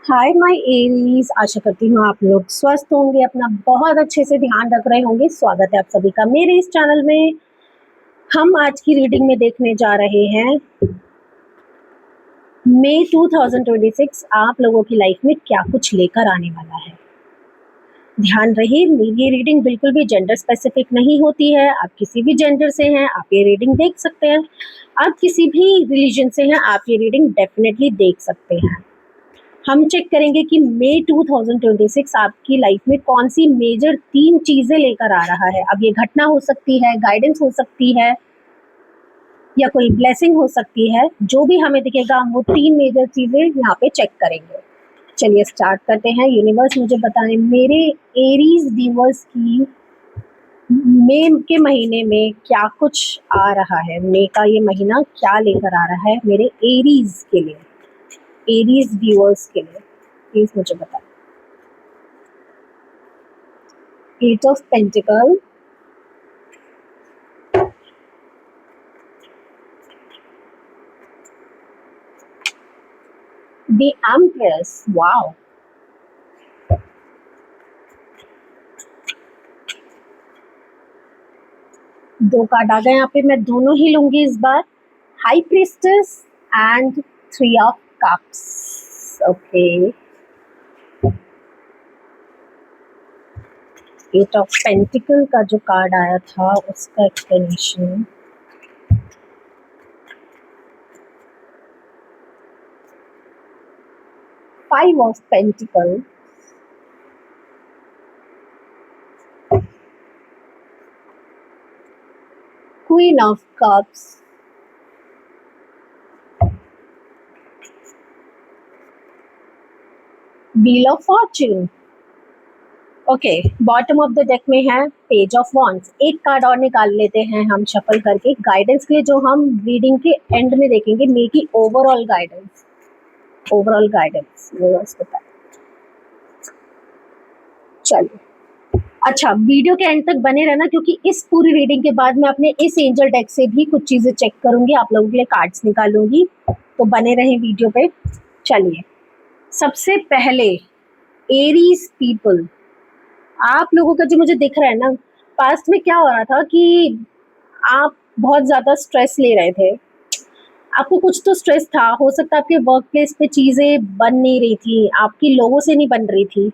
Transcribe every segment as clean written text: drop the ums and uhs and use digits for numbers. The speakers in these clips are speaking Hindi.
हाय माय एरीज, आशा करती हूँ आप लोग स्वस्थ होंगे, अपना बहुत अच्छे से ध्यान रख रहे होंगे। स्वागत है आप सभी का मेरे इस चैनल में। हम आज की रीडिंग में देखने जा रहे हैं मई 2026 आप लोगों की लाइफ में क्या कुछ लेकर आने वाला है। ध्यान रहे, मेरी ये रीडिंग बिल्कुल भी जेंडर स्पेसिफिक नहीं होती है। आप किसी भी जेंडर से हैं, आप ये रीडिंग देख सकते हैं। आप किसी भी रिलीजन से हैं, आप ये रीडिंग डेफिनेटली देख सकते हैं। हम चेक करेंगे कि मई 2026 आपकी लाइफ में कौन सी मेजर 3 चीजें लेकर आ रहा है। अब ये घटना हो सकती है, गाइडेंस हो सकती है, या कोई ब्लेसिंग हो सकती है। जो भी हमें दिखेगा हम वो 3 मेजर चीजें यहाँ पे चेक करेंगे। चलिए स्टार्ट करते हैं। यूनिवर्स मुझे बताएं मेरे एरीज व्यूअर्स की मई के महीने में क्या कुछ आ रहा है। मई का ये महीना क्या लेकर आ रहा है मेरे एरीज के लिए, एरीज व्यूअर्स के लिए, प्लीज मुझे बताएं। Eight of Pentacle, the Empress, wow. दो कार्ड आ गए यहाँ पे, मैं दोनों ही लूंगी इस बार। High priestess and 3 of cups. Okay, 8 of pentacle का जो कार्ड आया था उसका explanation. Five of pentacle, queen of cups, wheel of fortune. Okay, bottom of the deck में है पेज ऑफ वॉन्ड्स। एक कार्ड और निकाल लेते हैं हम शफल करके, गाइडेंस के लिए, जो हम रीडिंग के एंड में देखेंगे। मे की overall guidance, overall guidance universe बताए। चलिए, अच्छा, वीडियो के एंड तक बने रहना, क्योंकि इस पूरी रीडिंग के बाद मैं अपने इस एंजल डेक से भी कुछ चीजें चेक करूंगी, आप लोगों के लिए कार्ड्स निकालूंगी, तो बने रहें वीडियो पे। चलिए, सबसे पहले एरीज पीपल, आप लोगों का जो मुझे दिख रहा है ना, पास्ट में क्या हो रहा था कि आप बहुत ज्यादा स्ट्रेस ले रहे थे। आपको कुछ तो स्ट्रेस था, हो सकता है आपके वर्क प्लेस पे चीजें बन नहीं रही थी, आपकी लोगों से नहीं बन रही थी,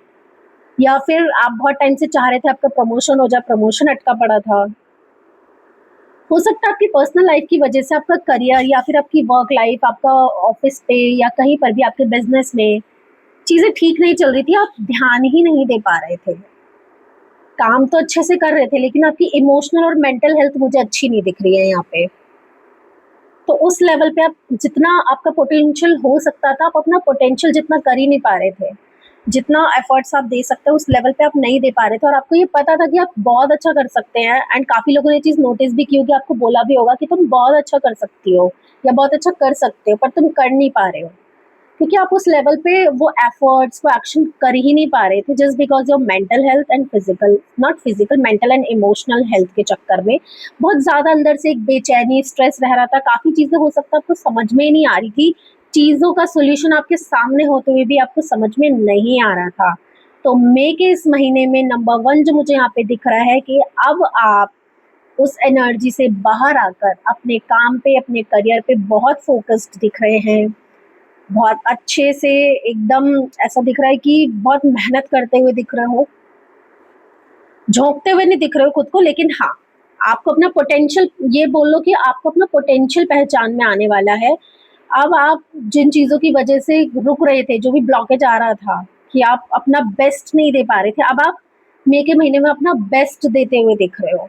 या फिर आप बहुत टाइम से चाह रहे थे आपका प्रमोशन हो जाए, प्रमोशन अटका पड़ा था। हो सकता है आपकी पर्सनल लाइफ की वजह से आपका करियर या फिर आपकी वर्क लाइफ, आपका ऑफिस पे या कहीं पर भी आपके बिजनेस में चीजें ठीक नहीं चल रही थी, आप ध्यान ही नहीं दे पा रहे थे। काम तो अच्छे से कर रहे थे, लेकिन आपकी इमोशनल और मेंटल हेल्थ मुझे अच्छी नहीं दिख रही है यहाँ पे। तो उस लेवल पे आप जितना आपका पोटेंशियल हो सकता था, आप अपना पोटेंशियल जितना कर ही नहीं पा रहे थे, जितना एफर्ट्स आप दे सकते हो उस लेवल पे आप नहीं दे पा रहे थे। और आपको ये पता था कि आप बहुत अच्छा कर सकते हैं, एंड काफी लोगों ने ये चीज नोटिस भी की होगी, आपको बोला भी होगा कि तुम बहुत अच्छा कर सकती हो या बहुत अच्छा कर सकते हो, पर तुम कर नहीं पा रहे हो, क्योंकि आप उस लेवल पे वो एफर्ट्स, वो एक्शन कर ही नहीं पा रहे थे, just because your mental health and physical, not physical, mental and emotional health के चक्कर में बहुत ज्यादा अंदर से एक बेचैनी, स्ट्रेस रह रहा था। काफी चीजें हो सकता है आपको समझ में ही नहीं आ रही थी, चीजों का सोल्यूशन आपके सामने होते हुए भी आपको समझ में नहीं आ रहा था। तो मई के इस महीने में नंबर 1 जो मुझे यहाँ पे दिख रहा है कि अब आप उस एनर्जी से बाहर आकर अपने काम पे, अपने करियर पे बहुत फोकस्ड दिख रहे हैं, बहुत अच्छे से, एकदम ऐसा दिख रहा है कि बहुत मेहनत करते हुए दिख रहे हो, झोंकते हुए नहीं दिख रहे हो खुद को, लेकिन हाँ, आपको अपना पोटेंशियल, ये बोल लो कि आपको अपना पोटेंशियल पहचान में आने वाला है। अब आप जिन चीजों की वजह से रुक रहे थे, जो भी ब्लॉकेज आ रहा था कि आप अपना बेस्ट नहीं दे पा रहे थे, अब आप मई के महीने में अपना बेस्ट देते हुए दिख रहे हो।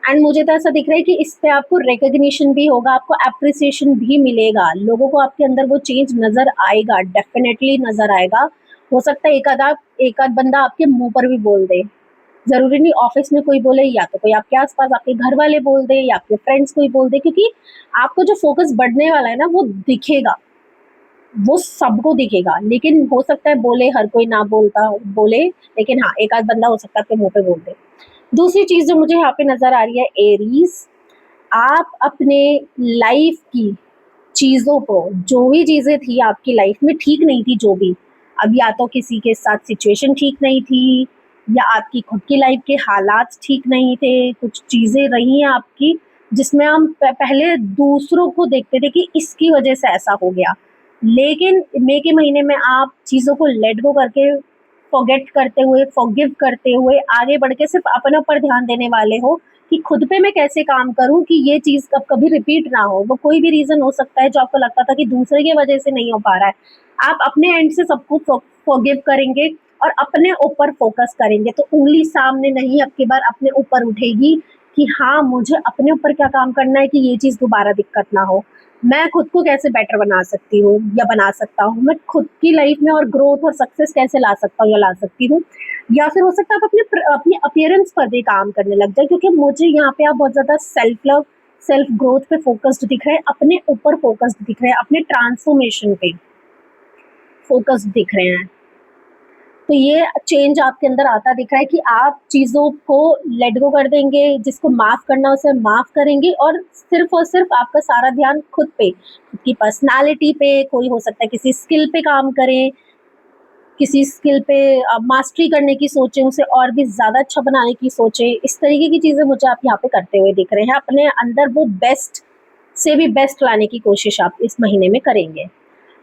एंड मुझे तो ऐसा दिख रहा है कि इस पे आपको रिकग्निशन भी होगा, आपको अप्रिसिएशन भी मिलेगा, लोगों को आपके अंदर वो चेंज नजर आएगा, डेफिनेटली नजर आएगा। हो सकता है एक आध बंदा आपके मुंह पर भी बोल दे, जरूरी नहीं ऑफिस में कोई बोले, या तो कोई आपके आसपास आपके घर वाले बोल दे या आपके फ्रेंड्स कोई बोल दे, क्योंकि आपको जो फोकस बढ़ने वाला है ना वो दिखेगा, वो सबको दिखेगा। लेकिन हो सकता है बोले, हर कोई ना बोलता बोले, लेकिन हाँ, एक आध बंदा हो सकता है आपके मुंह पे बोल दे। दूसरी चीज जो मुझे यहाँ पे नजर आ रही है, एरीज, आप अपने लाइफ की चीजों को, जो भी चीजें थी आपकी लाइफ में ठीक नहीं थी, जो भी अब या तो किसी के साथ सिचुएशन ठीक नहीं थी, या आपकी खुद की लाइफ के हालात ठीक नहीं थे, कुछ चीज़ें रही हैं आपकी जिसमें हम पहले दूसरों को देखते थे कि इसकी वजह से ऐसा हो गया। लेकिन मई के महीने में आप चीज़ों को लेट गो करके, फॉरगेट करते हुए, फॉरगिव करते हुए आगे बढ़ के सिर्फ अपने ऊपर ध्यान देने वाले हो कि खुद पे मैं कैसे काम करूं कि ये चीज़ अब कभी रिपीट ना हो। वो कोई भी रीज़न हो सकता है जो आपको लगता था कि दूसरे की वजह से नहीं हो पा रहा है। आप अपने एंड से सबको फॉरगिव करेंगे और अपने ऊपर फोकस करेंगे, तो उंगली सामने नहीं, अब की बार अपने ऊपर उठेगी कि हाँ, मुझे अपने ऊपर क्या काम करना है कि ये चीज़ दोबारा दिक्कत ना हो। मैं खुद को कैसे बेटर बना सकती हूँ या बना सकता हूँ, मैं खुद की लाइफ में और ग्रोथ और सक्सेस कैसे ला सकता हूँ या ला सकती हूँ। या फिर हो सकता है आप अपने अपीयरेंस पर भी काम करने लग जाए, क्योंकि मुझे यहाँ पे आप बहुत ज़्यादा सेल्फ लव, सेल्फ ग्रोथ पे फोकस्ड दिख रहे हैं, अपने ऊपर फोकस्ड दिख रहे हैं, अपने ट्रांसफॉर्मेशन पे फोकस्ड दिख रहे हैं। तो ये चेंज आपके अंदर आता दिख रहा है कि आप चीज़ों को लेट गो कर देंगे, जिसको माफ़ करना उसे माफ़ करेंगे और सिर्फ आपका सारा ध्यान खुद पे, खुद की पर्सनालिटी पे, कोई हो सकता है किसी स्किल पे काम करें, किसी स्किल पे मास्टरी करने की सोचें, उसे और भी ज़्यादा अच्छा बनाने की सोचें। इस तरीके की चीज़ें मुझे आप यहाँ पे करते हुए दिख रहे हैं। अपने अंदर वो बेस्ट से भी बेस्ट लाने की कोशिश आप इस महीने में करेंगे।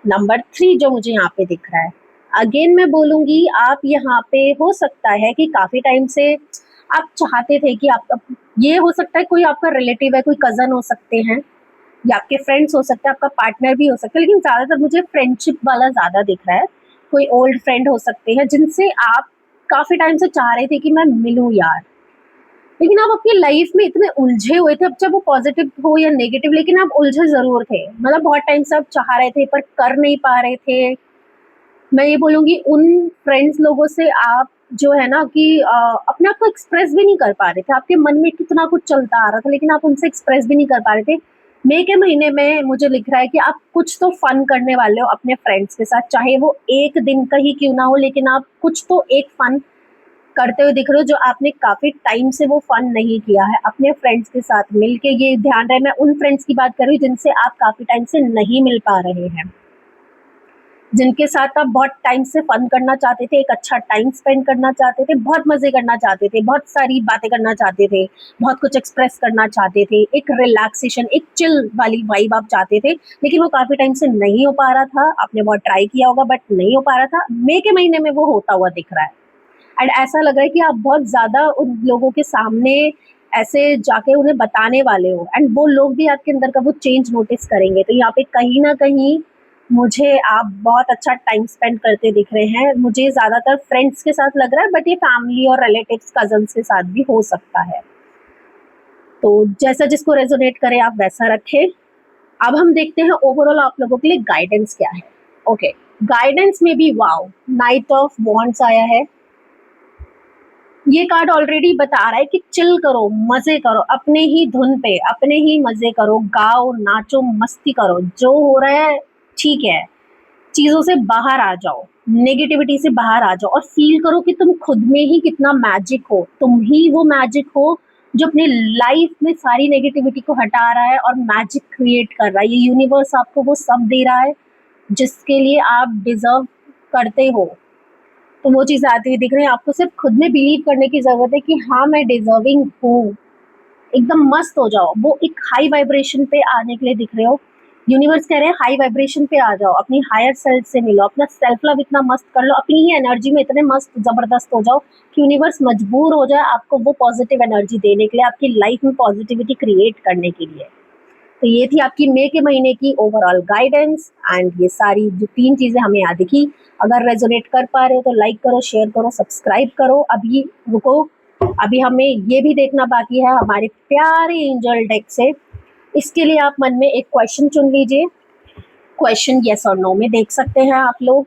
नंबर 3 जो मुझे यहाँ पे दिख रहा है, अगेन मैं बोलूँगी, आप यहाँ पे हो सकता है कि काफ़ी टाइम से आप चाहते थे कि आपका, ये हो सकता है कोई आपका रिलेटिव है, कोई कज़न हो सकते हैं या आपके फ्रेंड्स हो सकते हैं, आपका पार्टनर भी हो सकता है, लेकिन ज़्यादातर मुझे फ्रेंडशिप वाला ज़्यादा दिख रहा है। कोई ओल्ड फ्रेंड हो सकते हैं जिनसे आप काफ़ी टाइम से चाह रहे थे कि मैं मिलूँ यार, लेकिन आप अपनी लाइफ में इतने उलझे हुए थे, अब चाहे वो पॉजिटिव हो या नेगेटिव, लेकिन आप उलझे ज़रूर थे। मतलब बहुत टाइम से आप चाह रहे थे पर कर नहीं पा रहे थे। मैं ये बोलूँगी उन फ्रेंड्स लोगों से आप जो है ना कि अपने आप को एक्सप्रेस भी नहीं कर पा रहे थे। आपके मन में कितना कुछ चलता आ रहा था, लेकिन आप उनसे एक्सप्रेस भी नहीं कर पा रहे थे। मई के महीने में मुझे लिख रहा है कि आप कुछ तो फन करने वाले हो अपने फ्रेंड्स के साथ, चाहे वो 1 दिन का ही क्यों ना हो, लेकिन आप कुछ तो एक फन करते हुए दिख रहे हो जो आपने काफ़ी टाइम से वो फन नहीं किया है अपने फ्रेंड्स के साथ मिलके। ये ध्यान रहे, मैं उन फ्रेंड्स की बात कर रही हूँ जिनसे आप काफ़ी टाइम से नहीं मिल पा रहे हैं, जिनके साथ आप बहुत टाइम से फन करना चाहते थे, एक अच्छा टाइम स्पेंड करना चाहते थे, बहुत मज़े करना चाहते थे, बहुत सारी बातें करना चाहते थे, बहुत कुछ एक्सप्रेस करना चाहते थे, एक रिलैक्सेशन, एक चिल वाली वाइब आप चाहते थे, लेकिन वो काफ़ी टाइम से नहीं हो पा रहा था। आपने बहुत ट्राई किया होगा बट नहीं हो पा रहा था। मई के महीने में वो होता हुआ दिख रहा है एंड ऐसा लग रहा है कि आप बहुत ज़्यादा उन लोगों के सामने ऐसे जाके उन्हें बताने वाले हो एंड वो लोग भी आपके अंदर का वो चेंज नोटिस करेंगे। तो यहाँ पे कहीं न कहीं मुझे आप बहुत अच्छा टाइम स्पेंड करते दिख रहे हैं। मुझे ज़्यादातर फ्रेंड्स के साथ लग रहा है बट ये फैमिली और रिलेटिव्स, कज़न्स के साथ भी हो सकता है। तो जैसा जिसको रेज़ोनेट करे आप वैसा रखें। अब हम देखते हैं ओवरऑल आप लोगों के लिए गाइडेंस क्या है। ओके, गाइडेंस में भी वाओ! नाइट ऑफ वॉन्ड्स आया है। ये कार्ड ऑलरेडी बता रहा है कि चिल करो, मजे करो, अपने ही धुन पे, अपने ही मजे करो, गाओ, नाचो, मस्ती करो, जो हो रहा है ठीक है। चीज़ों से बाहर आ जाओ, नेगेटिविटी से बाहर आ जाओ और फ़ील करो कि तुम खुद में ही कितना मैजिक हो। तुम ही वो मैजिक हो जो अपनी लाइफ में सारी नेगेटिविटी को हटा रहा है और मैजिक क्रिएट कर रहा है। ये यूनिवर्स आपको वो सब दे रहा है जिसके लिए आप डिज़र्व करते हो। तो वो चीज़ आती हुई दिख रही है। आपको सिर्फ खुद में बिलीव करने की ज़रूरत है कि हाँ, मैं डिज़र्विंग हूँ। एकदम मस्त हो जाओ, वो एक हाई वाइब्रेशन पे आने के लिए दिख रहे हो। यूनिवर्स कह रहे हैं हाई वाइब्रेशन पे आ जाओ, अपनी हायर सेल्फ से मिलो, अपना सेल्फ लव इतना मस्त कर लो, अपनी ही एनर्जी में इतने मस्त ज़बरदस्त हो जाओ कि यूनिवर्स मजबूर हो जाए आपको वो पॉजिटिव एनर्जी देने के लिए, आपकी लाइफ में पॉजिटिविटी क्रिएट करने के लिए। तो ये थी आपकी मई के महीने की ओवरऑल गाइडेंस एंड ये सारी जो 3 चीज़ें हमें यहाँ दिखी। अगर रेजोनेट कर पा रहे हो तो लाइक करो, शेयर करो, सब्सक्राइब करो। अभी रुको, अभी हमें ये भी देखना बाकी है हमारे प्यारे एंजल डेक से। इसके लिए आप मन में एक क्वेश्चन चुन लीजिए। क्वेश्चन येस और नो में देख सकते हैं आप लोग।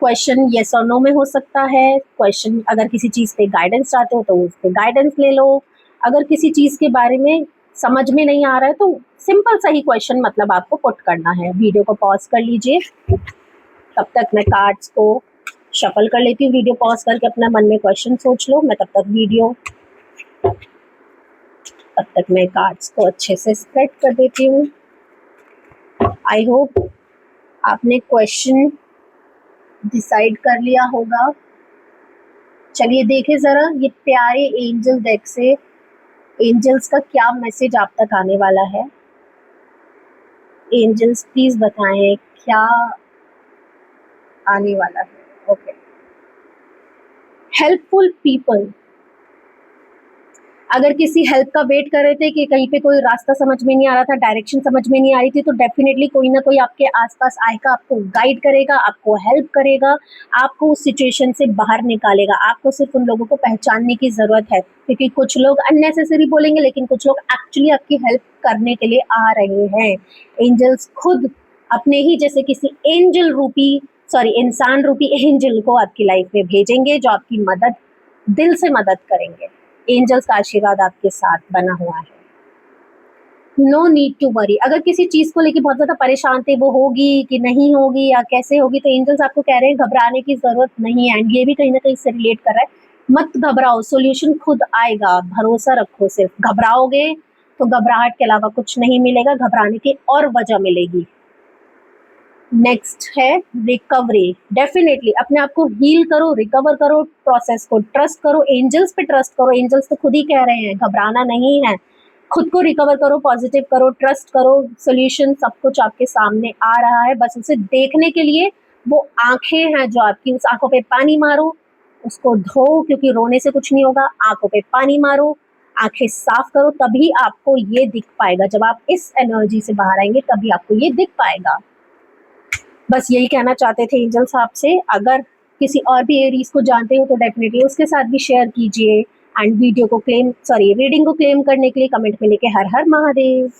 क्वेश्चन येस और नो में हो सकता है। क्वेश्चन अगर किसी चीज़ पे गाइडेंस चाहते हो तो उस पे गाइडेंस ले लो। अगर किसी चीज़ के बारे में समझ में नहीं आ रहा है तो सिंपल सा ही क्वेश्चन मतलब आपको पुट करना है। वीडियो को पॉज कर लीजिए, तब तक मैं कार्ड्स को शफल कर लेती हूँ। वीडियो पॉज करके अपना मन में क्वेश्चन सोच लो, मैं तब तक मैं कार्ड्स को अच्छे से स्प्रेड कर देती हूँ। आई होप आपने क्वेश्चन डिसाइड कर लिया होगा। चलिए देखें ज़रा ये प्यारे एंजल डेक से एंजल्स का क्या मैसेज आप तक आने वाला है। एंजल्स प्लीज बताएं क्या आने वाला है। Okay, helpful people. अगर किसी हेल्प का वेट कर रहे थे कि कहीं पे कोई रास्ता समझ में नहीं आ रहा था, डायरेक्शन समझ में नहीं आ रही थी, तो डेफिनेटली कोई ना कोई आपके आसपास आएगा, आपको गाइड करेगा, आपको हेल्प करेगा, आपको उस सिचुएशन से बाहर निकालेगा। आपको सिर्फ उन लोगों को पहचानने की ज़रूरत है, क्योंकि कुछ लोग अननेसेसरी बोलेंगे लेकिन कुछ लोग एक्चुअली आपकी हेल्प करने के लिए आ रहे हैं। एंजल्स खुद अपने ही जैसे किसी इंसान रूपी एंजल को आपकी लाइफ में भेजेंगे, जो आपकी मदद दिल से मदद करेंगे। एंजल्स का आशीर्वाद आपके साथ बना हुआ है। No need to worry. अगर किसी चीज को लेके बहुत ज्यादा परेशान थे, वो होगी कि नहीं होगी या कैसे होगी, तो एंजल्स आपको कह रहे हैं घबराने की जरूरत नहीं है। एंड ये भी कहीं ना कहीं से रिलेट कर रहा है, मत घबराओ, सोल्यूशन खुद आएगा, भरोसा रखो। सिर्फ घबराओगे तो घबराहट के अलावा कुछ नहीं मिलेगा, घबराने की और वजह मिलेगी। नेक्स्ट है रिकवरी। डेफिनेटली अपने आप को हील करो, रिकवर करो, प्रोसेस को ट्रस्ट करो, एंजल्स पे ट्रस्ट करो। एंजल्स तो खुद ही कह रहे हैं घबराना नहीं है, खुद को रिकवर करो, पॉजिटिव करो, ट्रस्ट करो, सोल्यूशन सब कुछ आपके सामने आ रहा है। बस उसे देखने के लिए वो आंखें हैं जो आपकी, उस आंखों पे पानी मारो, उसको धो, क्योंकि रोने से कुछ नहीं होगा। आंखों पे पानी मारो, आंखें साफ करो, तभी आपको ये दिख पाएगा। जब आप इस एनर्जी से बाहर आएंगे तभी आपको ये दिख पाएगा। बस यही कहना चाहते थे एंजल्स आपसे। अगर किसी और भी एरीज को जानते हो तो डेफिनेटली उसके साथ भी शेयर कीजिए। एंड रीडिंग को क्लेम करने के लिए कमेंट में लिखे हर हर महादेव।